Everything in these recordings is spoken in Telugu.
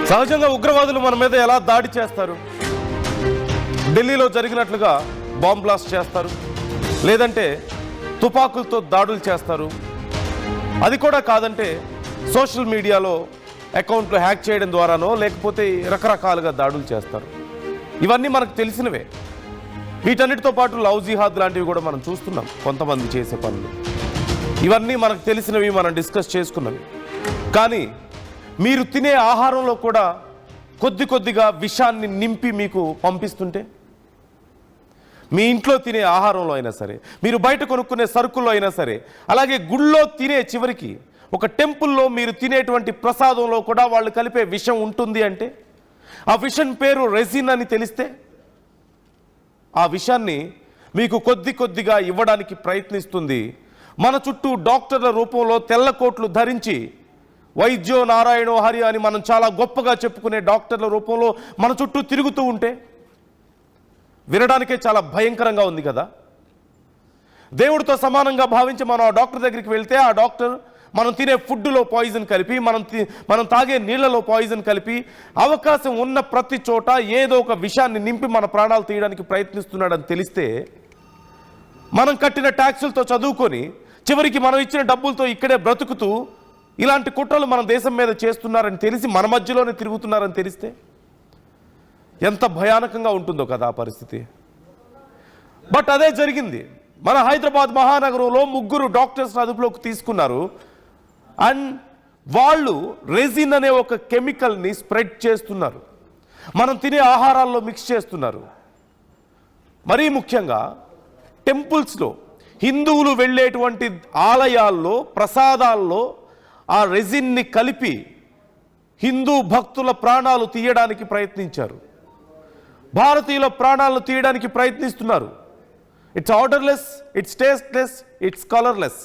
సహజంగా ఉగ్రవాదులు మన మీద ఎలా దాడి చేస్తారు? ఢిల్లీలో జరిగినట్లుగా బాంబ్ బ్లాస్ట్ చేస్తారు, లేదంటే తుపాకులతో దాడులు చేస్తారు. అది కూడా కాదంటే సోషల్ మీడియాలో అకౌంట్లు హ్యాక్ చేయడం ద్వారానో లేకపోతే రకరకాలుగా దాడులు చేస్తారు. ఇవన్నీ మనకు తెలిసినవే. వీటన్నిటితో పాటు లవ్ జిహాద్ లాంటివి కూడా మనం చూస్తున్నాం, కొంతమంది చేసే పనులు. ఇవన్నీ మనకు తెలిసినవి, మనం డిస్కస్ చేసుకున్నవి. కానీ మీరు తినే ఆహారంలో కూడా కొద్ది కొద్దిగా విషాన్ని నింపి మీకు పంపిస్తుంటే, మీ ఇంట్లో తినే ఆహారంలో అయినా సరే, మీరు బయట కొనుక్కునే సరుకుల్లో అయినా సరే, అలాగే గుళ్ళో తినే చివరికి ఒక టెంపుల్లో మీరు తినేటువంటి ప్రసాదంలో కూడా వాళ్ళు కలిపే విషం ఉంటుంది అంటే, ఆ విషం పేరు రెజిన్ అని తెలిస్తే, ఆ విషయాన్ని మీకు కొద్ది కొద్దిగా ఇవ్వడానికి ప్రయత్నిస్తుంది. మన చుట్టూ డాక్టర్ల రూపంలో తెల్ల కోట్లు ధరించి వైద్యో నారాయణో హరి అని మనం చాలా గొప్పగా చెప్పుకునే డాక్టర్ల రూపంలో మన చుట్టూ తిరుగుతూ ఉంటే వినడానికే చాలా భయంకరంగా ఉంది కదా. దేవుడితో సమానంగా భావించి మనం ఆ డాక్టర్ దగ్గరికి వెళ్తే ఆ డాక్టర్ మనం తినే ఫుడ్లో పాయిజన్ కలిపి, మనం తాగే నీళ్లలో పాయిజన్ కలిపి, అవకాశం ఉన్న ప్రతి చోట ఏదో ఒక విషయాన్ని నింపి మన ప్రాణాలు తీయడానికి ప్రయత్నిస్తున్నాడని తెలిస్తే, మనం కట్టిన ట్యాక్సులతో చదువుకొని చివరికి మనం ఇచ్చిన డబ్బులతో ఇక్కడే బ్రతుకుతూ ఇలాంటి కుట్రలు మన దేశం మీద చేస్తున్నారని తెలిసి మన మధ్యలోనే తిరుగుతున్నారని తెలిస్తే ఎంత భయానకంగా ఉంటుందో కదా ఆ పరిస్థితి. బట్ అదే జరిగింది. మన హైదరాబాద్ మహానగరంలో 3 డాక్టర్స్ అదుపులోకి తీసుకున్నారు. అండ్ వాళ్ళు రెజిన్ అనే ఒక కెమికల్ని స్ప్రెడ్ చేస్తున్నారు, మనం తినే ఆహారాల్లో మిక్స్ చేస్తున్నారు. మరీ ముఖ్యంగా టెంపుల్స్లో, హిందువులు వెళ్ళేటువంటి ఆలయాల్లో ప్రసాదాల్లో ఆ రెజిన్ని కలిపి హిందూ భక్తుల ప్రాణాలు తీయడానికి ప్రయత్నించారు, భారతీయుల ప్రాణాలను తీయడానికి ప్రయత్నిస్తున్నారు. It's odourless, it's tasteless, it's colourless.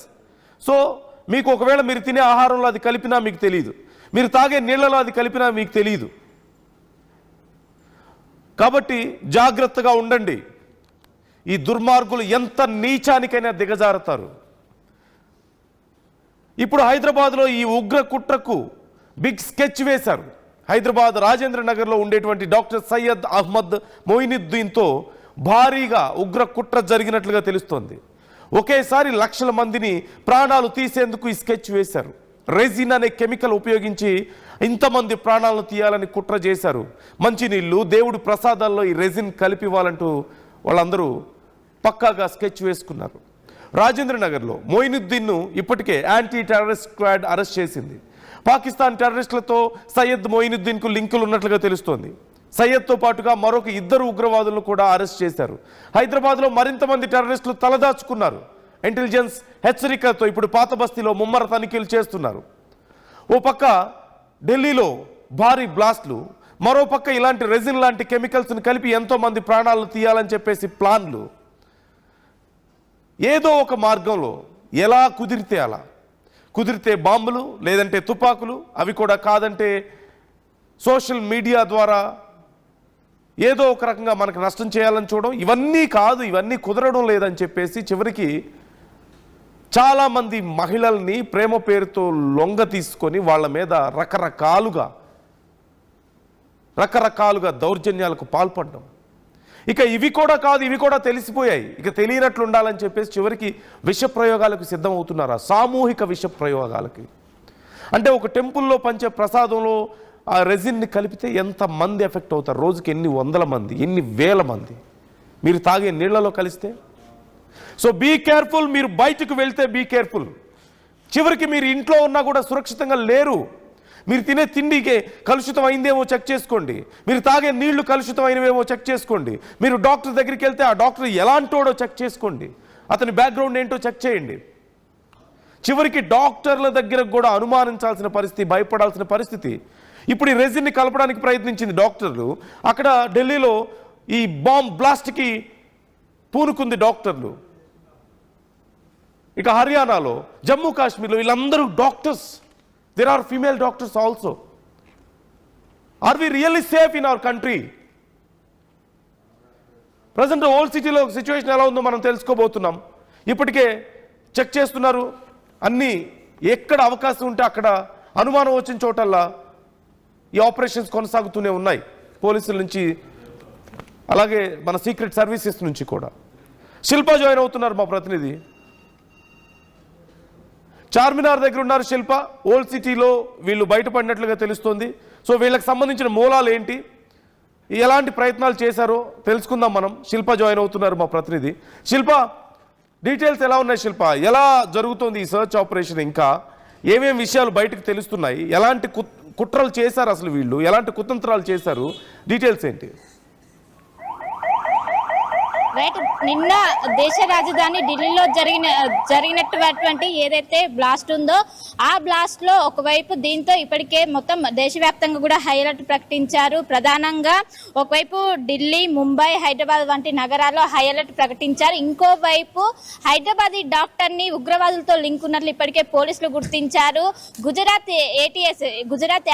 So మీకు ఒకవేళ మీరు తినే ఆహారంలో అది కలిపినా మీకు తెలియదు, మీరు తాగే నీళ్లలో అది కలిపినా మీకు తెలియదు. కాబట్టి జాగ్రత్తగా ఉండండి. ఈ దుర్మార్గులు ఎంత నీచానికైనా దిగజారుతారు. ఇప్పుడు హైదరాబాద్లో ఈ ఉగ్ర కుట్రకు బిగ్ స్కెచ్ వేశారు. హైదరాబాద్ రాజేంద్ర నగర్లో ఉండేటువంటి డాక్టర్ సయ్యద్ అహ్మద్ మొయినుద్దీన్తో భారీగా ఉగ్ర కుట్ర జరిగినట్లుగా తెలుస్తోంది. ఒకేసారి లక్షల మందిని ప్రాణాలు తీసేందుకు ఈ స్కెచ్ వేశారు. రెజిన్ అనే కెమికల్ ఉపయోగించి ఇంతమంది ప్రాణాలను తీయాలని కుట్ర చేశారు. మంచినీళ్ళు, దేవుడి ప్రసాదాల్లో ఈ రెజిన్ కలిపి ఇవ్వాలంటూ వాళ్ళందరూ పక్కాగా స్కెచ్ వేసుకున్నారు. రాజేంద్ర నగర్లో మొయినుద్దీన్ను ఇప్పటికే యాంటీ టెర్రరిస్ట్ స్క్వాడ్ అరెస్ట్ చేసింది. పాకిస్తాన్ టెర్రరిస్టులతో సయ్యద్ మొయినుద్దీన్కు లింకులు ఉన్నట్లుగా తెలుస్తోంది. సయ్యద్తో పాటుగా మరొక 2 ఉగ్రవాదులను కూడా అరెస్ట్ చేశారు. హైదరాబాద్లో మరింత మంది టెర్రరిస్టులు తలదాచుకున్నారు. ఇంటెలిజెన్స్ హెచ్చరికలతో ఇప్పుడు పాత బస్తీలో ముమ్మర తనిఖీలు చేస్తున్నారు. ఓ పక్క ఢిల్లీలో భారీ బ్లాస్ట్లు, మరో పక్క ఇలాంటి రెజిన్ లాంటి కెమికల్స్ని కలిపి ఎంతో మంది ప్రాణాలను తీయాలని చెప్పేసి ప్లాన్లు. ఏదో ఒక మార్గంలో ఎలా కుదిరితే అలా, కుదిరితే బాంబులు, లేదంటే తుపాకులు, అవి కూడా కాదంటే సోషల్ మీడియా ద్వారా ఏదో ఒక రకంగా మనకు నష్టం చేయాలని చూడడం. ఇవన్నీ కాదు, ఇవన్నీ కుదరడం లేదని చెప్పేసి చివరికి చాలామంది మహిళల్ని ప్రేమ పేరుతో లొంగ తీసుకొని వాళ్ళ మీద రకరకాలుగా దౌర్జన్యాలకు పాల్పడడం. ఇక ఇవి కూడా కాదు, ఇవి కూడా తెలిసిపోయాయి, ఇక తెలియనట్లు ఉండాలని చెప్పేసి చివరికి విష ప్రయోగాలకు సిద్ధమవుతున్నారా, సామూహిక విష ప్రయోగాలకి. అంటే ఒక టెంపుల్లో పంచే ప్రసాదంలో ఆ రెజిన్ని కలిపితే ఎంతమంది ఎఫెక్ట్ అవుతారు? రోజుకి ఎన్ని వందల మంది, ఎన్ని వేల మంది. మీరు తాగే నీళ్లలో కలిస్తే. So be careful. మీరు బయటకు వెళ్తే బీ కేర్ఫుల్. చివరికి మీరు ఇంట్లో ఉన్నా కూడా సురక్షితంగా లేరు. మీరు తినే తిండికే కలుషితం అయిందేమో చెక్ చేసుకోండి, మీరు తాగే నీళ్లు కలుషితం అయినవేమో చెక్ చేసుకోండి, మీరు డాక్టర్ దగ్గరికి వెళ్తే ఆ డాక్టర్ ఎలాంటోడో చెక్ చేసుకోండి, అతని బ్యాక్గ్రౌండ్ ఏంటో చెక్ చేయండి. చివరికి డాక్టర్ల దగ్గర కూడా అనుమానించాల్సిన పరిస్థితి, భయపడాల్సిన పరిస్థితి. ఇప్పుడు ఈ రెజిన్ని కలపడానికి ప్రయత్నించింది డాక్టర్లు. అక్కడ ఢిల్లీలో ఈ బాంబ్ బ్లాస్ట్కి పూనుకుంది డాక్టర్లు. ఇక హర్యానాలో, జమ్మూ కాశ్మీర్లో వీళ్ళందరూ doctors. There are female doctors also. Are we really safe in our country? Present old సిటీలో సిచ్యువేషన్ ఎలా ఉందో మనం తెలుసుకోబోతున్నాం. ఇప్పటికే చెక్ చేస్తున్నారు అన్నీ. ఎక్కడ అవకాశం ఉంటే అక్కడ, అనుమానం వచ్చిన చోటల్లా ఈ ఆపరేషన్స్ కొనసాగుతూనే ఉన్నాయి పోలీసుల నుంచి, అలాగే మన సీక్రెట్ సర్వీసెస్ నుంచి కూడా. శిల్ప జాయిన్ అవుతున్నారు మా ప్రతినిధి. చార్మినార్ దగ్గర ఉన్నారు శిల్ప. ఓల్డ్ సిటీలో వీళ్ళు బయటపడినట్లుగా తెలుస్తోంది. సో వీళ్ళకి సంబంధించిన మూలాలు ఏంటి, ఎలాంటి ప్రయత్నాలు చేశారో తెలుసుకుందాం మనం. శిల్ప జాయిన్ అవుతున్నారు మా ప్రతినిధి. శిల్ప, డీటెయిల్స్ ఎలా ఉన్నాయి శిల్ప? ఎలా జరుగుతోంది ఈ సర్చ్ ఆపరేషన్? ఇంకా ఏమేమి విషయాలు బయటకు తెలుస్తున్నాయి? ఎలాంటి కుట్రలు చేశారు అసలు వీళ్ళు, ఎలాంటి కుతంత్రాలు చేశారు? డీటెయిల్స్ ఏంటి? రైట్, నిన్న దేశ రాజధాని ఢిల్లీలో జరిగినటువంటి ఏదైతే బ్లాస్ట్ ఉందో ఆ బ్లాస్ట్ లో ఒకవైపు దీంతో ఇప్పటికే మొత్తం దేశవ్యాప్తంగా కూడా హై అలర్ట్ ప్రకటించారు. ప్రధానంగా ఒకవైపు ఢిల్లీ, ముంబై, హైదరాబాద్ వంటి నగరాల్లో హై అలర్ట్ ప్రకటించారు. ఇంకోవైపు హైదరాబాద్ డాక్టర్ ని ఉగ్రవాదులతో లింక్ ఉన్నట్లు ఇప్పటికే పోలీసులు గుర్తించారు. Gujarat ATS, Gujarat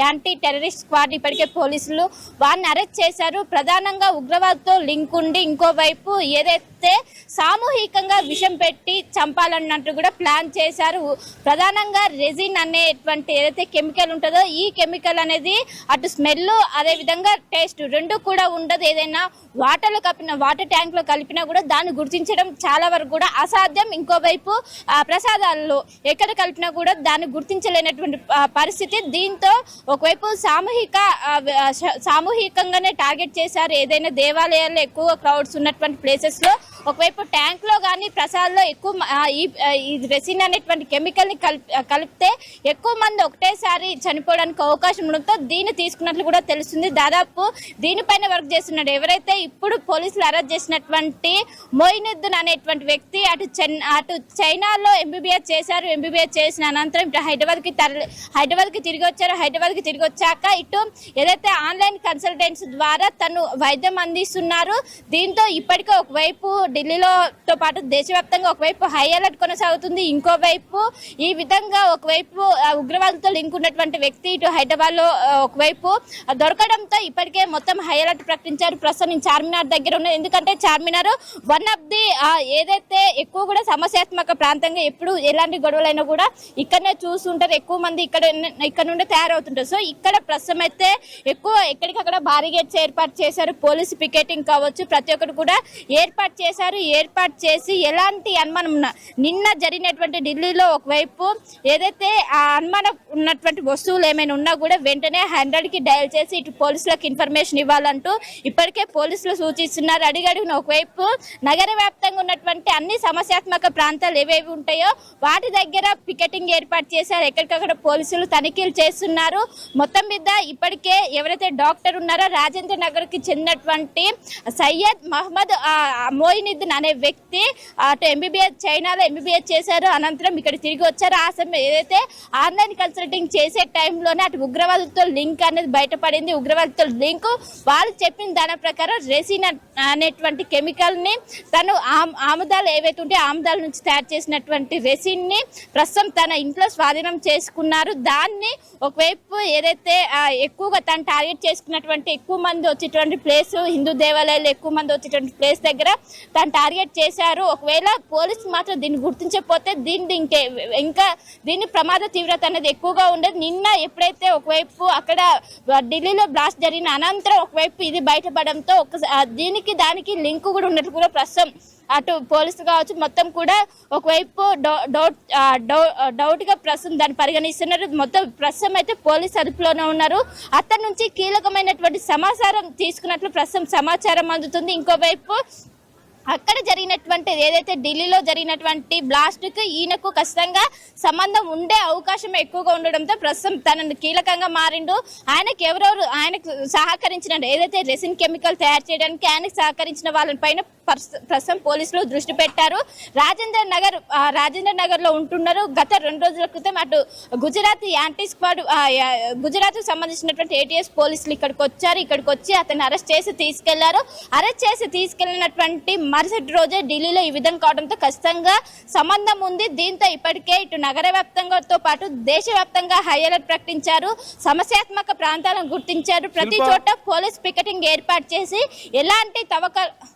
anti terrorist squad ఇప్పటికే పోలీసులు వారిని అరెస్ట్ చేశారు. ప్రధానంగా ఉగ్రవాదులతో లింక్ ఉండి ఇంకోవైపు ఏదైతే సామూహికంగా విషం పెట్టి చంపాలన్నట్టు కూడా ప్లాన్ చేశారు. ప్రధానంగా రెజిన్ అనేటువంటి ఏదైతే కెమికల్ ఉంటుందో ఈ కెమికల్ అనేది అటు స్మెల్ అదే విధంగా టేస్ట్ రెండు కూడా ఉండదు. ఏదైనా వాటర్ ట్యాంక్ లో కలిపినా కూడా దాన్ని గుర్తించడం చాలా వరకు కూడా అసాధ్యం. ఇంకోవైపు ప్రసాదాల్లో ఎక్కడ కలిపినా కూడా దాన్ని గుర్తించలేనటువంటి పరిస్థితి. దీంతో ఒకవైపు సామూహికంగానే టార్గెట్ చేశారు. ఏదైనా దేవాలయాల్లో ఎక్కువ క్రౌడ్స్ ఉన్నటువంటి ప్లేసెస్ లో ఒకవైపు ట్యాంక్ లో కానీ ప్రసాద్లో ఎక్కువ ఈ రెసిన్ అనేటువంటి కెమికల్ ని కలిపితే ఎక్కువ మంది ఒకటేసారి చనిపోవడానికి అవకాశం ఉండడంతో దీన్ని తీసుకున్నట్లు కూడా తెలుస్తుంది. దాదాపు దీనిపైన వర్క్ చేస్తున్నాడు ఎవరైతే ఇప్పుడు పోలీసులు అరెస్ట్ చేసినటువంటి మొయినుద్దీన్ అనేటువంటి వ్యక్తి. అటు చైనాలో ఎంబీబీఎస్ చేశారు. ఎంబీబీఎస్ చేసిన అనంతరం ఇటు హైదరాబాద్ కి తిరిగి వచ్చారు. హైదరాబాద్ కి తిరిగి వచ్చాక ఇటు ఏదైతే ఆన్లైన్ కన్సల్టెంట్స్ ద్వారా తను వైద్యం అందిస్తున్నారు. దీంతో ఇప్పటికే ఒకవైపు ఢిల్లీలోతో పాటు దేశవ్యాప్తంగా ఒకవైపు హై అలర్ట్ కొనసాగుతుంది. ఇంకోవైపు ఈ విధంగా ఒకవైపు ఉగ్రవాదులతో లింక్ ఉన్నటువంటి వ్యక్తి ఇటు హైదరాబాద్ లో ఒకవైపు దొరకడంతో ఇప్పటికే మొత్తం హై అలర్ట్ ప్రకటించారు. ప్రస్తుతం చార్మినార్ దగ్గర ఉన్నది. ఎందుకంటే చార్మినార్ వన్ ఆఫ్ ది ఏదైతే ఎక్కువ కూడా సమస్యాత్మక ప్రాంతంగా ఎప్పుడు ఎలాంటి గొడవలైనా కూడా ఇక్కడనే చూస్తుంటారు. ఎక్కువ మంది ఇక్కడ నుండి తయారవుతుంటారు. సో ఇక్కడ ప్రస్తుతం అయితే ఎక్కువ ఎక్కడికక్కడ భారీ గేట్స్ ఏర్పాటు చేశారు. పోలీసు పికెటింగ్ కావచ్చు ప్రతి ఒక్కరు కూడా ఏర్పాటు చేసి ఎలాంటి అనుమానం ఉన్నా నిన్న జరిగినటువంటి ఢిల్లీలో ఒకవైపు ఏదైతే ఆ అనుమానం ఉన్నటువంటి వస్తువులు ఏమైనా ఉన్నా కూడా వెంటనే 100కి డయల్ చేసి ఇటు పోలీసులకు ఇన్ఫర్మేషన్ ఇవ్వాలంటూ ఇప్పటికే పోలీసులు సూచిస్తున్నారు. అడిగడుగున ఒకవైపు నగర వ్యాప్తంగా ఉన్నటువంటి అన్ని సమస్యాత్మక ప్రాంతాలు ఏవేవి ఉంటాయో వాటి దగ్గర పికెటింగ్ ఏర్పాటు చేశారు. ఎక్కడికక్కడ పోలీసులు తనిఖీలు చేస్తున్నారు. మొత్తం మీద ఇప్పటికే ఎవరైతే డాక్టర్ ఉన్నారో రాజేంద్ర నగర్ కి చెందినటువంటి సయ్యద్ మహమ్మద్ మొయినుద్దీన్ అనే వ్యక్తి అటు చైనాలో ఎంబీబీఎస్ చేశారు. అనంతరం ఇక్కడ తిరిగి వచ్చారు. ఆ సమయం ఏదైతే ఆన్లైన్ కన్సల్టింగ్ చేసే టైంలోనే అటు ఉగ్రవాదులతో లింక్ అనేది బయటపడింది. ఉగ్రవాదులతో లింక్ వాళ్ళు చెప్పిన దాని ప్రకారం రెసిన్ అనేటువంటి కెమికల్ ని తను ఆముదాలు ఏవైతే ఉంటే ఆముదాల నుంచి తయారు చేసినటువంటి రెసిన్ ని ప్రస్తుతం తన ఇంట్లో స్వాధీనం చేసుకున్నారు. దాన్ని ఒకవైపు ఏదైతే ఎక్కువగా తను టార్గెట్ చేసుకున్నటువంటి ఎక్కువ మంది వచ్చేటువంటి ప్లేస్, హిందూ దేవాలయాలు ఎక్కువ మంది వచ్చేటువంటి ప్లేస్ దగ్గర తను టార్గెట్ చేశారు. ఒకవేళ పోలీసు మాత్రం దీన్ని గుర్తించకపోతే దీన్ని ప్రమాద తీవ్రత అనేది ఎక్కువగా ఉండేది. నిన్న ఎప్పుడైతే ఒకవైపు అక్కడ ఢిల్లీలో బ్లాస్ట్ జరిగిన అనంతరం ఒకవైపు ఇది బయటపడంతో దానికి లింక్ కూడా ఉన్నట్టు కూడా ప్రస్తుతం అటు పోలీసులు కావచ్చు మొత్తం కూడా ఒకవైపు డౌట్ గా ప్రస్తుతం దాన్ని పరిగణిస్తున్నారు. మొత్తం ప్రస్తుతం అయితే పోలీసు అదుపులోనే ఉన్నారు. అతని నుంచి కీలకమైనటువంటి సమాచారం తీసుకున్నట్లు ప్రస్తుతం సమాచారం అందుతుంది. ఇంకోవైపు అక్కడ జరిగినటువంటి ఏదైతే ఢిల్లీలో జరిగినటువంటి బ్లాస్ట్ కు ఈయనకు ఖచ్చితంగా సంబంధం ఉండే అవకాశం ఎక్కువగా ఉండడంతో ప్రస్తుతం తనను కీలకంగా మారిండు. ఆయనకు సహకరించిన ఏదైతే రెసిన్ కెమికల్ తయారు చేయడానికి ఆయనకు సహకరించిన వాళ్ళపైన ప్రస్తుతం పోలీసులు దృష్టి పెట్టారు. రాజేంద్ర నగర్ లో ఉంటున్నారు. గత 2 రోజుల క్రితం అటు గుజరాత్ యాంటీ స్క్వాడ్ గుజరాత్ సంబంధించినటువంటి ఏటీఎస్ పోలీసులు ఇక్కడికి వచ్చి అతన్ని అరెస్ట్ చేసి తీసుకెళ్లినటువంటి మరుసటి రోజే ఢిల్లీలో ఈ విధంగా కావడంతో ఖచ్చితంగా సంబంధం ఉంది. దీంతో ఇప్పటికే ఇటు నగర వ్యాప్తంగాతో పాటు దేశవ్యాప్తంగా హై అలర్ట్ ప్రకటించారు. సమస్యాత్మక ప్రాంతాలను గుర్తించారు. ప్రతి చోట పోలీస్ పికెటింగ్ ఏర్పాటు చేసి ఎలాంటి